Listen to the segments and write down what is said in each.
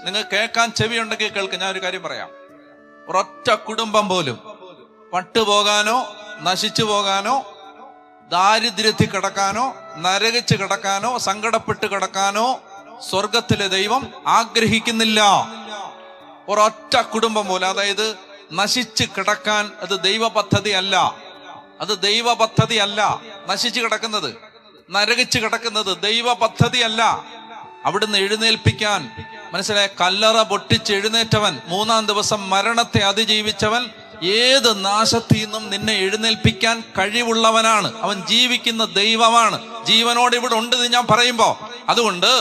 നിങ്ങൾ കേൾക്കാൻ ചെവിയുണ്ടെങ്കിൽ കേൾക്കുക. ഞാൻ ഒരു കാര്യം പറയാം. ഒരൊറ്റ കുടുംബം പോലും പട്ടുപോകാനോ നശിച്ചു പോകാനോ ദാരിദ്ര്യത്തിൽ കിടക്കാനോ നരകിച്ച് കിടക്കാനോ സങ്കടപ്പെട്ട് കിടക്കാനോ സ്വർഗത്തിലെ ദൈവം ആഗ്രഹിക്കുന്നില്ല. ഒരൊറ്റ കുടുംബം പോലും, അതായത് നശിച്ച് കിടക്കാൻ അത് ദൈവ പദ്ധതി അല്ല. അത് ദൈവ പദ്ധതി അല്ല. നശിച്ചു കിടക്കുന്നത്, നരകിച്ച് കിടക്കുന്നത് ദൈവ പദ്ധതി അല്ല. അവിടുന്ന് എഴുന്നേൽപ്പിക്കാൻ, മനസ്സിലായ, കല്ലറ പൊട്ടിച്ച് എഴുന്നേറ്റവൻ, 3-ാം ദിവസം മരണത്തെ അതിജീവിച്ചവൻ, ഏത് നാശത്തിൽ നിന്നും നിന്നെ എഴുന്നേൽപ്പിക്കാൻ കഴിവുള്ളവനാണ്. അവൻ ജീവിക്കുന്ന ദൈവമാണ്. ജീവനോട് ഇവിടെ ഉണ്ട് ഞാൻ പറയുമ്പോ, അതുകൊണ്ട്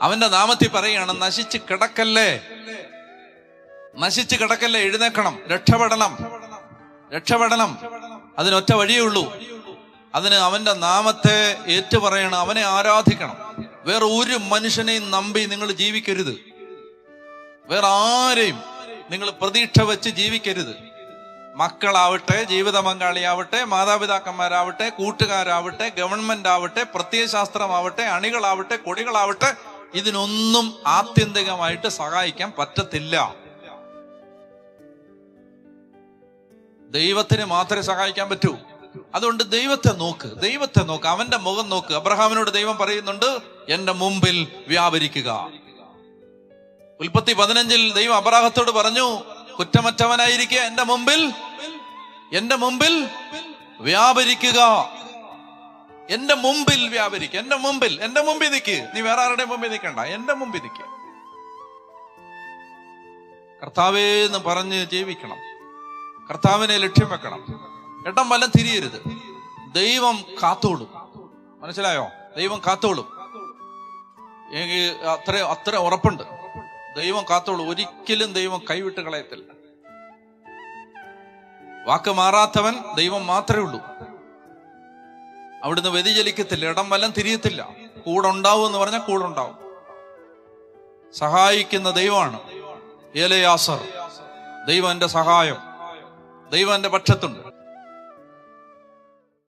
അവന്റെ നാമത്തിൽ പറയുകയാണ്, നശിച്ച് കിടക്കല്ലേ, നശിച്ച് കിടക്കല്ലേ, എഴുന്നേക്കണം, രക്ഷപ്പെടണം, രക്ഷപ്പെടണം. അതിനൊറ്റ വഴിയേ ഉള്ളൂ. അതിന് അവന്റെ നാമത്തെ ഏറ്റുപറയണം, അവനെ ആരാധിക്കണം. വേറെ ഒരു മനുഷ്യനെയും നമ്പി നിങ്ങൾ ജീവിക്കരുത്. വേറെ ആരെയും നിങ്ങൾ പ്രതീക്ഷ വെച്ച് ജീവിക്കരുത്. മക്കളാവട്ടെ, ജീവിത പങ്കാളിയാവട്ടെ, മാതാപിതാക്കന്മാരാവട്ടെ, കൂട്ടുകാരാവട്ടെ, ഗവൺമെന്റ് ആവട്ടെ, പ്രത്യയശാസ്ത്രമാവട്ടെ, അണികളാവട്ടെ, കൊടികളാവട്ടെ, ഇതിനൊന്നും ആത്യന്തികമായിട്ട് സഹായിക്കാൻ പറ്റത്തില്ല. ദൈവത്തിന് മാത്രമേ സഹായിക്കാൻ പറ്റൂ. അതുകൊണ്ട് ദൈവത്തെ നോക്ക്, ദൈവത്തെ നോക്ക്, അവന്റെ മുഖം നോക്ക്. അബ്രഹാമിനോട് ദൈവം പറയുന്നുണ്ട്, എന്റെ മുമ്പിൽ വ്യാപരിക്കുക. ഉൽപ്പത്തി 15 ദൈവം അബ്രാഹത്തോട് പറഞ്ഞു, കുറ്റമറ്റവനായിരിക്കുക, എന്റെ മുമ്പിൽ വ്യാപരിക്കുക, എന്റെ മുമ്പിൽ വ്യാപരിക്കുക, എന്റെ മുമ്പിൽ നിൽക്ക്. നീ വേറെ ആരുടെ മുമ്പിൽ നിൽക്കണ്ട, എന്റെ മുമ്പിൽ നിൽക്കുക. കർത്താവേ എന്ന് പറഞ്ഞ് ജീവിക്കണം, കർത്താവിനെ ലക്ഷ്യം വെക്കണം. ഇടം വലം തിരിയരുത്. ദൈവം കാത്തോളും. മനസ്സിലായോ? ദൈവം കാത്തോളും. അത്ര ഉറപ്പുണ്ട്. ദൈവം കാത്തോളും. ഒരിക്കലും ദൈവം കൈവിട്ട് കളയത്തില്ല. വാക്ക് മാറാത്തവൻ ദൈവം മാത്രമേ ഉള്ളൂ. അവിടുന്ന് വ്യതിചലിക്കത്തില്ല, ഇടം വലം തിരിയത്തില്ല. കൂടെ ഉണ്ടാവും എന്ന് പറഞ്ഞാൽ കൂടെ ഉണ്ടാവും. സഹായിക്കുന്ന ദൈവമാണ്. ഏലയാസർ, ദൈവം എന്റെ സഹായം, ദൈവം എന്റെ പക്ഷത്തുണ്ട്.